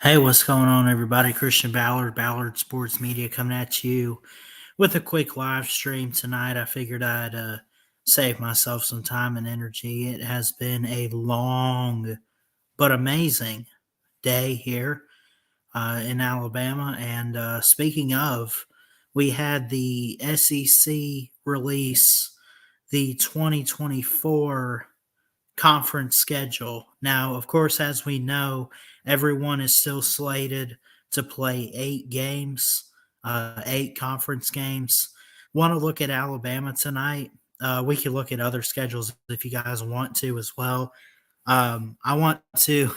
Hey, what's going on, everybody? Christian Ballard, Ballard Sports Media, coming at you with a quick live stream tonight. I figured I'd save myself some time and energy. It has been a long but amazing day here in Alabama. And speaking of, we had the SEC release the 2024 conference schedule. Now, of course, as we know, everyone is still slated to play 8 games, 8 conference games. Want to look at Alabama tonight? We could look at other schedules if you guys want to as well. I want to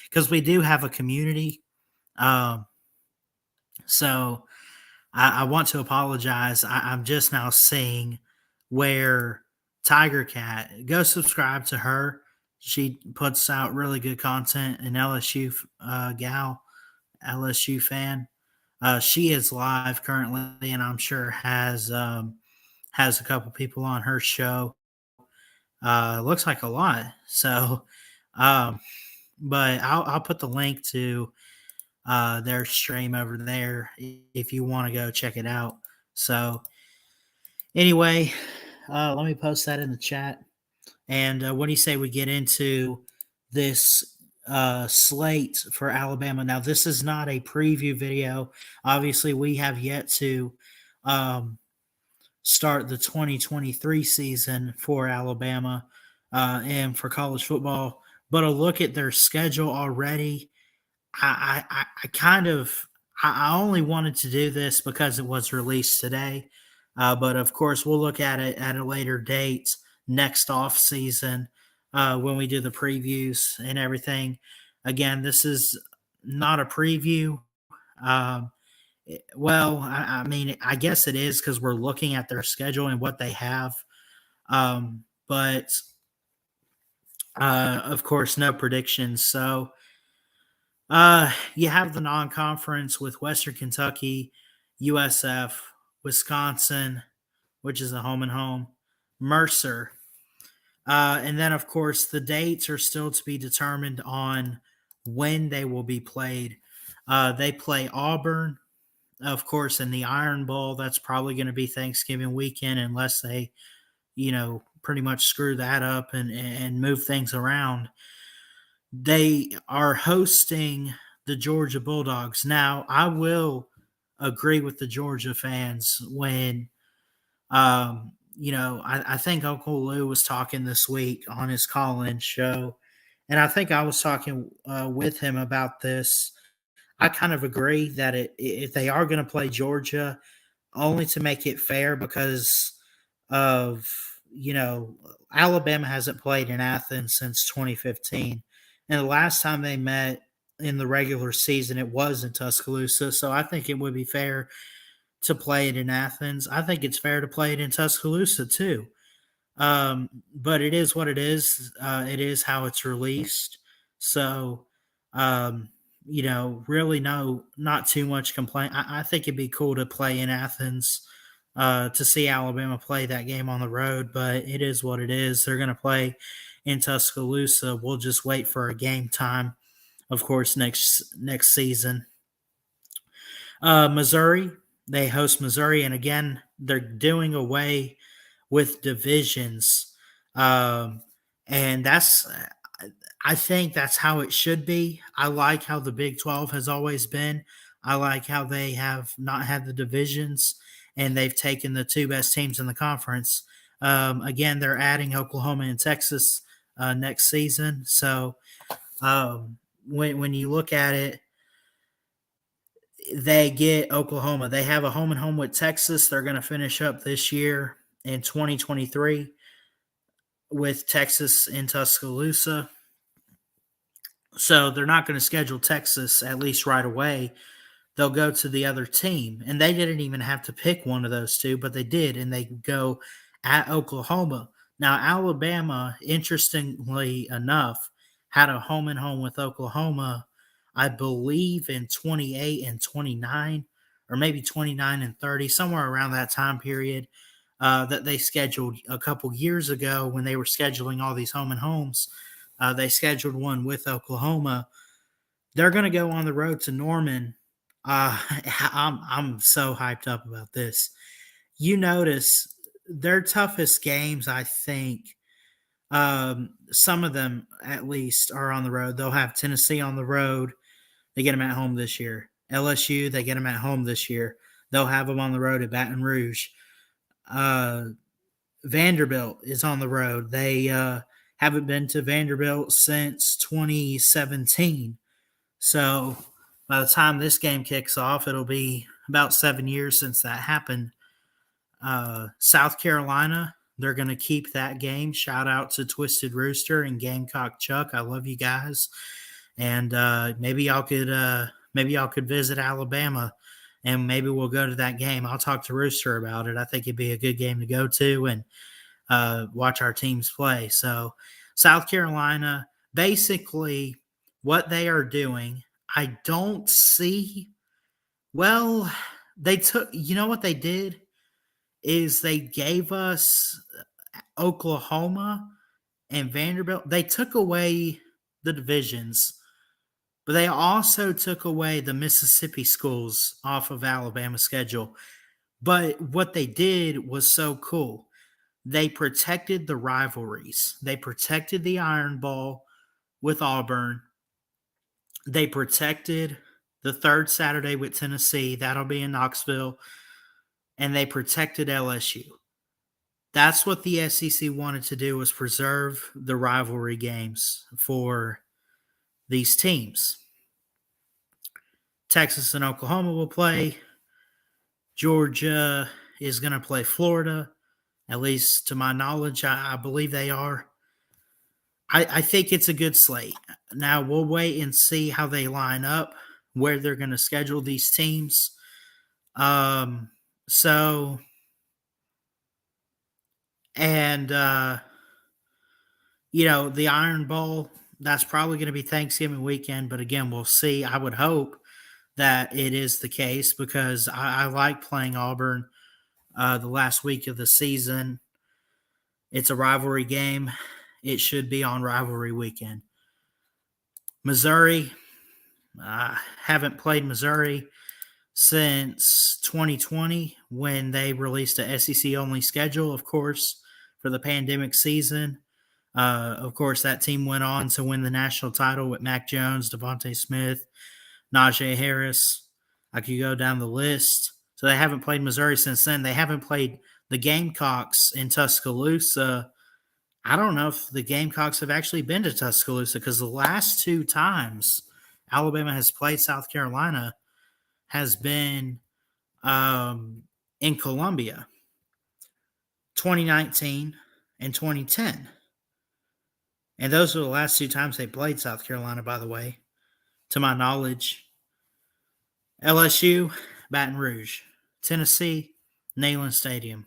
because we do have a community. Um, so I want to apologize. I'm just now seeing where Tiger Cat, go subscribe to her. She puts out really good content. An LSU gal, LSU fan. She is live currently, and I'm sure has a couple people on her show. Looks like a lot. So, um, but I'll put the link to their stream over there if you want to go check it out. So anyway, let me post that in the chat. And what do you say we get into this slate for Alabama? Now, this is not a preview video. Obviously, we have yet to um, start the 2023 season for Alabama and for college football. But a look at their schedule already. I kind of I only wanted to do this because it was released today, but of course we'll look at it at a later date next off season when we do the previews and everything. Again, this is not a preview. Um, well, I mean, I guess it is because we're looking at their schedule and what they have. But of course, no predictions. So you have the non-conference with Western Kentucky, USF, Wisconsin, which is a home and home, Mercer, and then of course the dates are still to be determined on when they will be played. They play Auburn, of course, in the Iron Bowl. That's probably going to be Thanksgiving weekend, unless they, pretty much screw that up and move things around. They are hosting the Georgia Bulldogs. Now, I will agree with the Georgia fans when, I think Uncle Lou was talking this week on his call in show. And I think I was talking with him about this. I kind of agree that if they are going to play Georgia, only to make it fair because of, Alabama hasn't played in Athens since 2015. And the last time they met in the regular season, it was in Tuscaloosa. So I think it would be fair to play it in Athens. I think it's fair to play it in Tuscaloosa too. But it is what it is. It is how it's released. So, really not too much complaint. I think it'd be cool to play in Athens to see Alabama play that game on the road, but it is what it is. They're going to play in Tuscaloosa. We'll just wait for a game time, of course, next season. Missouri, they host Missouri, and again, they're doing away with divisions, and I think that's how it should be. I like how the Big 12 has always been. I like how they have not had the divisions and they've taken the two best teams in the conference. Again, they're adding Oklahoma and Texas next season. So when you look at it, they get Oklahoma. They have a home and home with Texas. They're going to finish up this year in 2023 with Texas in Tuscaloosa. So they're not going to schedule Texas at least right away. They'll go to the other team. And they didn't even have to pick one of those two, but they did. And they go at Oklahoma. Now, Alabama, interestingly enough, had a home and home with Oklahoma, I believe, in 28 and 29, or maybe 29 and 30, somewhere around that time period that they scheduled a couple years ago when they were scheduling all these home and homes. They scheduled one with Oklahoma. They're going to go on the road to Norman. I'm so hyped up about this. You notice their toughest games, I think, some of them at least are on the road. They'll have Tennessee on the road. They get them at home this year. LSU, they get them at home this year. They'll have them on the road at Baton Rouge. Vanderbilt is on the road. They haven't been to Vanderbilt since 2017. So by the time this game kicks off, it'll be about 7 years since that happened. South Carolina, they're going to keep that game. Shout out to Twisted Rooster and Gamecock Chuck. I love you guys. And maybe y'all could visit Alabama, and maybe we'll go to that game. I'll talk to Rooster about it. I think it'd be a good game to go to and watch our teams play. So South Carolina, basically what they are doing, I don't see. Well, they took, you know what they did is they gave us Oklahoma and Vanderbilt. They took away the divisions, but they also took away the Mississippi schools off of Alabama's schedule. But what they did was so cool. They protected the rivalries. They protected the Iron Bowl with Auburn. They protected the third Saturday with Tennessee. That'll be in Knoxville. And they protected LSU. That's what the SEC wanted to do, was preserve the rivalry games for these teams. Texas and Oklahoma will play. Georgia is going to play Florida. At least to my knowledge, I believe they are. I think it's a good slate. Now, we'll wait and see how they line up, where they're going to schedule these teams. The Iron Bowl, that's probably going to be Thanksgiving weekend. But again, we'll see. I would hope that it is the case, because I like playing Auburn the last week of the season. It's a rivalry game. It should be on rivalry weekend. Missouri, haven't played Missouri since 2020, when they released a SEC-only schedule, of course, for the pandemic season. Of course, that team went on to win the national title with Mac Jones, Devontae Smith, Najee Harris. I could go down the list. So they haven't played Missouri since then. They haven't played the Gamecocks in Tuscaloosa. I don't know if the Gamecocks have actually been to Tuscaloosa, because the last two times Alabama has played South Carolina has been in Columbia, 2019 and 2010. And those were the last two times they played South Carolina, by the way, to my knowledge. LSU, Baton Rouge. Tennessee, Neyland Stadium.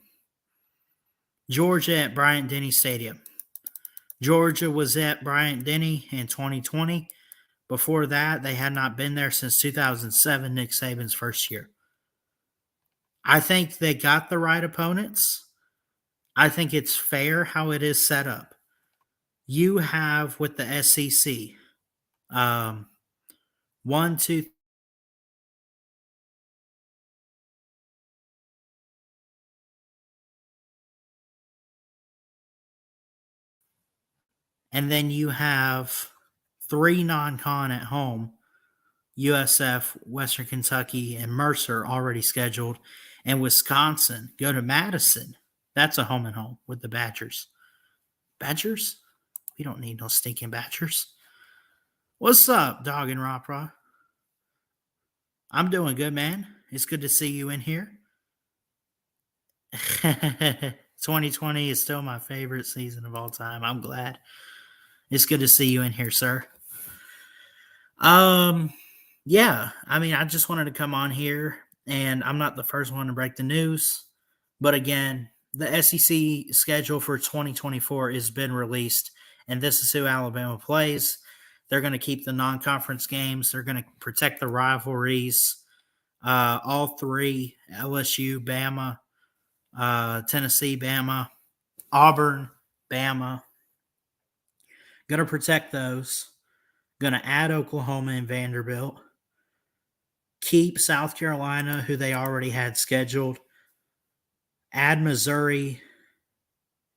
Georgia at Bryant-Denny Stadium. Georgia was at Bryant-Denny in 2020. Before that, they had not been there since 2007, Nick Saban's first year. I think they got the right opponents. I think it's fair how it is set up. You have, with the SEC, 1, 2, and then you have 3 non-con at home. USF, Western Kentucky, and Mercer already scheduled. And Wisconsin, go to Madison. That's a home and home with the Badgers. Badgers? We don't need no stinking Badgers. What's up, Dog and Rapra? I'm doing good, man. It's good to see you in here. 2020 is still my favorite season of all time. I'm glad. It's good to see you in here, sir. Yeah, I mean, I just wanted to come on here, and I'm not the first one to break the news. But again, the SEC schedule for 2024 has been released, and this is who Alabama plays. They're going to keep the non-conference games. They're going to protect the rivalries. All three, LSU, Bama, Tennessee, Bama, Auburn, Bama. Going to protect those. Going to add Oklahoma and Vanderbilt. Keep South Carolina, who they already had scheduled. Add Missouri.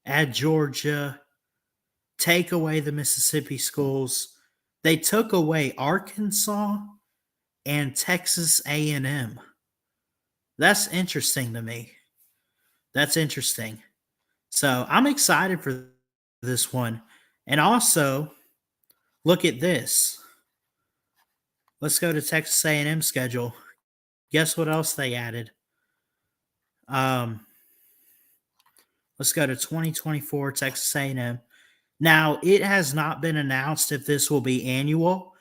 Add Georgia. Take away the Mississippi schools. They took away Arkansas and Texas A&M. That's interesting to me. That's interesting. So I'm excited for this one. And also, look at this. Let's go to Texas A&M schedule. Guess what else they added? Let's go to 2024 Texas A&M. Now, it has not been announced if this will be annual,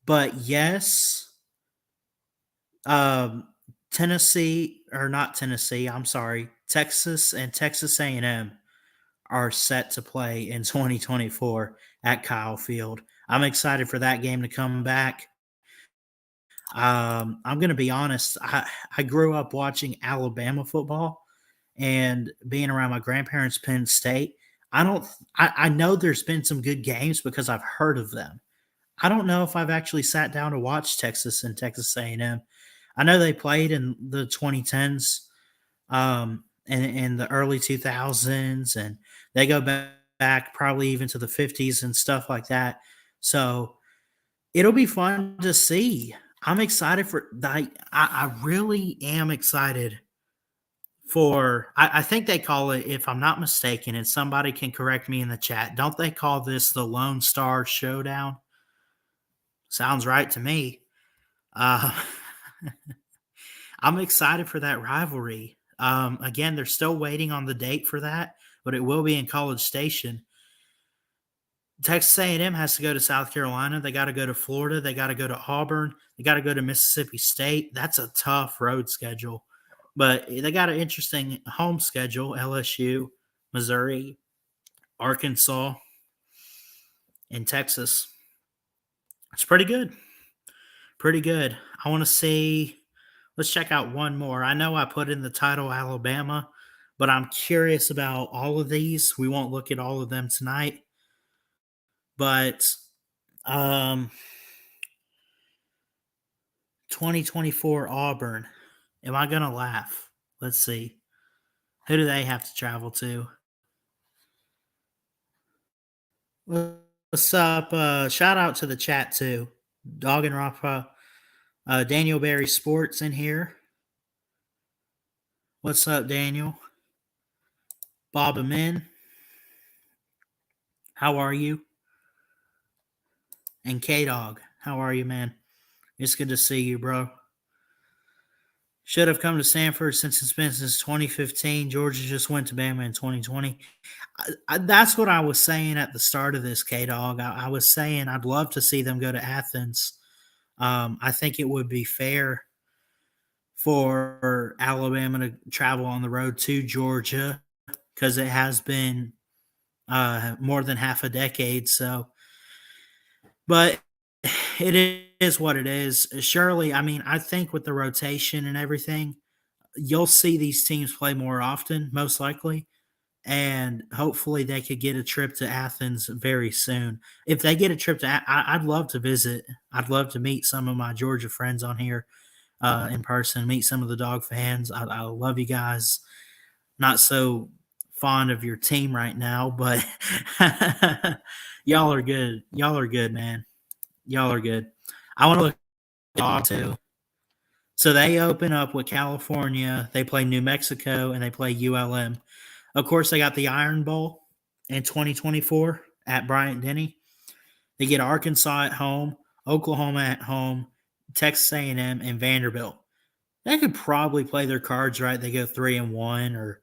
but yes, Texas and Texas A&M are set to play in 2024 at Kyle Field. I'm excited for that game to come back. I'm going to be honest. I grew up watching Alabama football and being around my grandparents' Penn State. I know there's been some good games because I've heard of them. I don't know if I've actually sat down to watch Texas and Texas A&M. I know they played in the 2010s, and in the early 2000s, and they go back probably even to the 50s and stuff like that. So it'll be fun to see. I'm excited for that. I really am excited for. I think they call it, if I'm not mistaken, and somebody can correct me in the chat. Don't they call this the Lone Star Showdown? Sounds right to me. Uh, I'm excited for that rivalry. Again, they're still waiting on the date for that, but it will be in College Station. Texas A&M has to go to South Carolina. They got to go to Florida. They got to go to Auburn. They got to go to Mississippi State. That's a tough road schedule, but they got an interesting home schedule: LSU, Missouri, Arkansas, and Texas. It's pretty good. Pretty good. I want to see. Let's check out one more. I know I put in the title Alabama, but I'm curious about all of these. We won't look at all of them tonight. But 2024 Auburn. Am I going to laugh? Let's see. Who do they have to travel to? What's up? Shout out to the chat too. Dog and Rafa. Daniel Berry Sports in here. What's up, Daniel? Bob Amin. How are you? And K-Dog. How are you, man? It's good to see you, bro. Should have come to Stanford since it's been since 2015. Georgia just went to Bama in 2020. That's what I was saying at the start of this, K-Dog. I was saying I'd love to see them go to Athens. I think it would be fair for Alabama to travel on the road to Georgia because it has been more than half a decade. So, but it is what it is. Surely, I mean, I think with the rotation and everything, you'll see these teams play more often, most likely. And hopefully they could get a trip to Athens very soon. If they get a trip to, I'd love to visit. I'd love to meet some of my Georgia friends on here in person, meet some of the Dog fans. I love you guys. Not so fond of your team right now, but y'all are good. Y'all are good, man. Y'all are good. I want to look at Dog too. So they open up with California. They play New Mexico and they play ULM. Of course, they got the Iron Bowl in 2024 at Bryant-Denny. They get Arkansas at home, Oklahoma at home, Texas A&M, and Vanderbilt. They could probably play their cards right. They go 3-1 or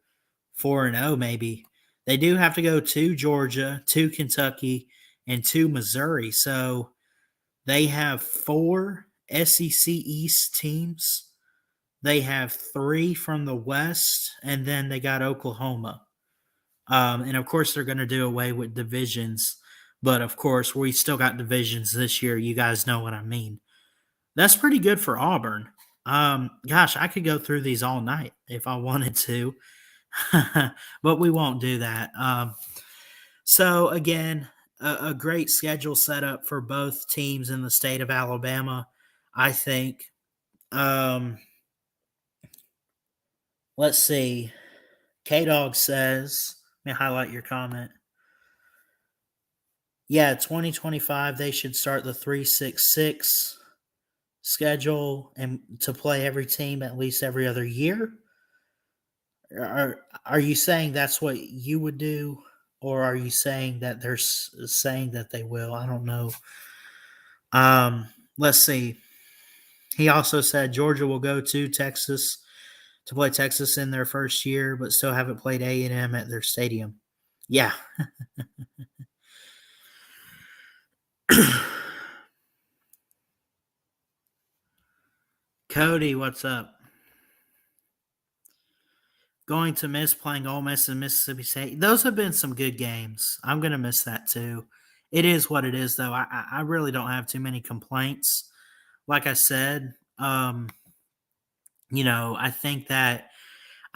4-0 maybe. They do have to go to Georgia, to Kentucky, and to Missouri. So they have 4 SEC East teams. They have 3 from the West, and then they got Oklahoma. And, of course, they're going to do away with divisions. But, of course, we still got divisions this year. You guys know what I mean. That's pretty good for Auburn. Gosh, I could go through these all night if I wanted to. But we won't do that. So, again, a great schedule setup for both teams in the state of Alabama, I think. Um, let's see. K Dog says, let me highlight your comment. Yeah, 2025, they should start the 3-6-6 schedule and to play every team at least every other year. Are you saying that's what you would do, or are you saying that they're saying that they will? I don't know. Let's see. He also said Georgia will go to Texas to play Texas in their first year, but still haven't played A&M at their stadium. Yeah. Cody, what's up? Going to miss playing Ole Miss and Mississippi State. Those have been some good games. I'm going to miss that too. It is what it is, though. I really don't have too many complaints. Like I said, I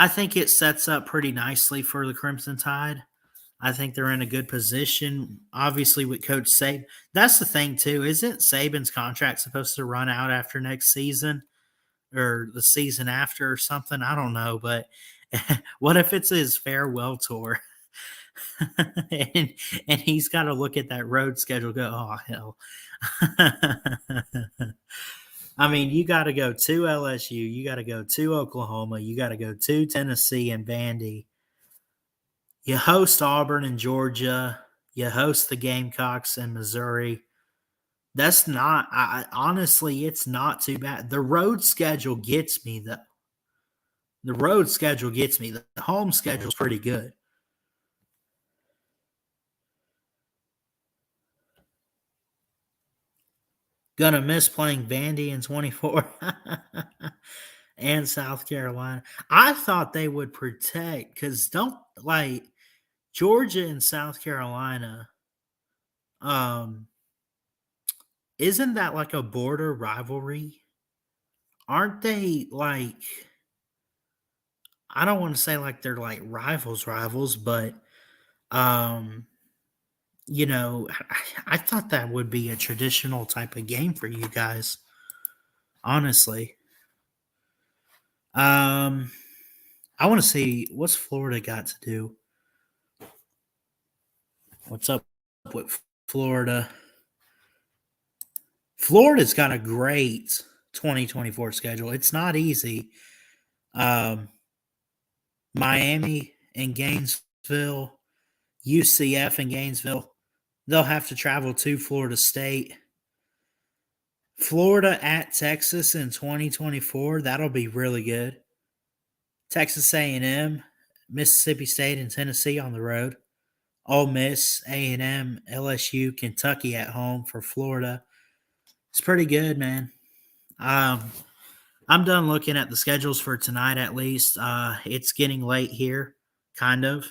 think it sets up pretty nicely for the Crimson Tide. I think they're in a good position. Obviously, with Coach Saban, that's the thing too. Isn't Saban's contract supposed to run out after next season or the season after or something? I don't know, but what if it's his farewell tour? and he's got to look at that road schedule. Go, oh hell! I mean, you got to go to LSU, you got to go to Oklahoma, you got to go to Tennessee and Vandy. You host Auburn and Georgia. You host the Gamecocks in Missouri. That's not, honestly, it's not too bad. The road schedule gets me, though. The road schedule gets me. The home schedule's pretty good. Gonna miss playing Vandy in 24 and South Carolina. I thought they would protect because Georgia and South Carolina. Isn't that like a border rivalry? Aren't they like? I don't want to say like they're like rivals, but um, I thought that would be a traditional type of game for you guys. Honestly, I want to see what's Florida got to do. What's up with Florida? Florida's got a great 2024 schedule. It's not easy. Miami and Gainesville, UCF and Gainesville, they'll have to travel to Florida State. Florida at Texas in 2024, that'll be really good. Texas A&M, Mississippi State, and Tennessee on the road. Ole Miss, A&M, LSU, Kentucky at home for Florida. It's pretty good, man. I'm done looking at the schedules for tonight at least. It's getting late here, kind of.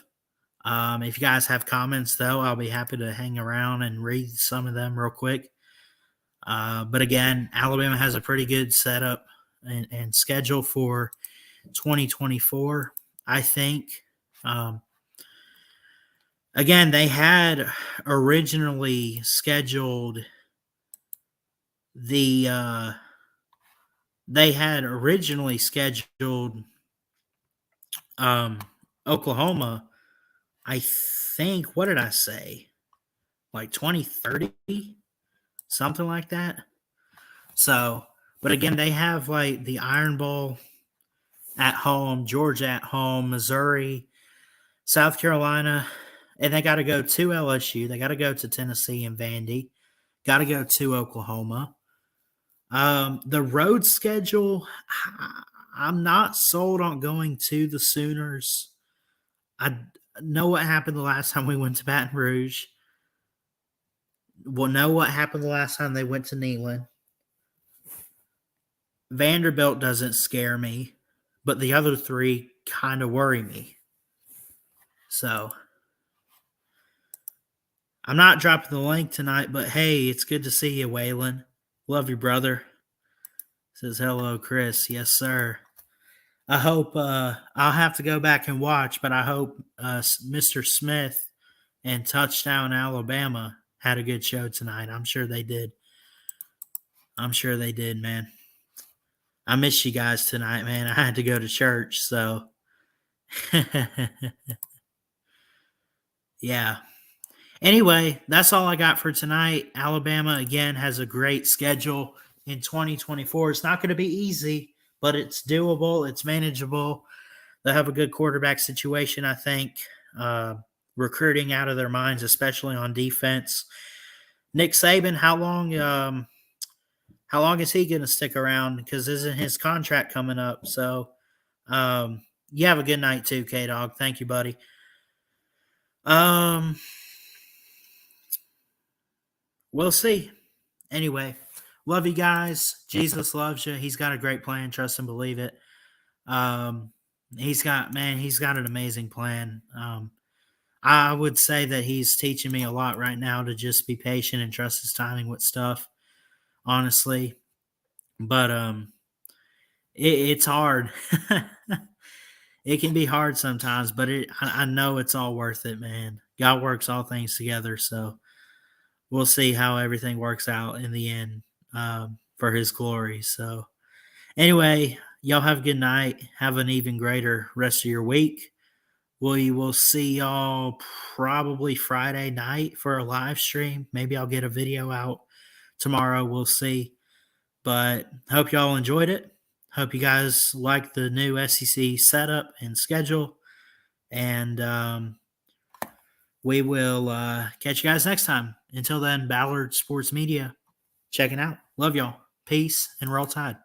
If you guys have comments, though, I'll be happy to hang around and read some of them real quick. But again, Alabama has a pretty good setup and schedule for 2024, I think. Again, they had originally scheduled Oklahoma, I think, what did I say? Like 2030? Something like that. So, but again, they have like the Iron Bowl at home, Georgia at home, Missouri, South Carolina, and they got to go to LSU. They got to go to Tennessee and Vandy. Got to go to Oklahoma. The road schedule, I'm not sold on going to the Sooners. I know what happened the last time we went to Baton Rouge. We'll know what happened the last time they went to Neyland. Vanderbilt doesn't scare me, but the other three kind of worry me. So, I'm not dropping the link tonight, but hey, it's good to see you, Waylon. Love you, brother. Says hello, Chris. Yes, sir. I hope I'll have to go back and watch, but I hope Mr. Smith and Touchdown Alabama had a good show tonight. I'm sure they did. I'm sure they did, man. I missed you guys tonight, man. I had to go to church, so yeah. Anyway, that's all I got for tonight. Alabama, again, has a great schedule in 2024. It's not going to be easy, but it's doable. It's manageable. They have a good quarterback situation, I think. Recruiting out of their minds, especially on defense. Nick Saban, how long is he going to stick around? Because isn't his contract coming up? So, you have a good night too, K-Dog. Thank you, buddy. We'll see. Anyway, love you guys. Jesus loves you. He's got a great plan. Trust and believe it. He's got an amazing plan. I would say that he's teaching me a lot right now to just be patient and trust his timing with stuff, honestly. But it's hard. It can be hard sometimes, but I know it's all worth it, man. God works all things together, so we'll see how everything works out in the end for his glory. So anyway, y'all have a good night. Have an even greater rest of your week. We will see y'all probably Friday night for a live stream. Maybe I'll get a video out tomorrow. We'll see. But hope y'all enjoyed it. Hope you guys like the new SEC setup and schedule. And we will catch you guys next time. Until then, Ballard Sports Media checking out. Love y'all. Peace and roll tide.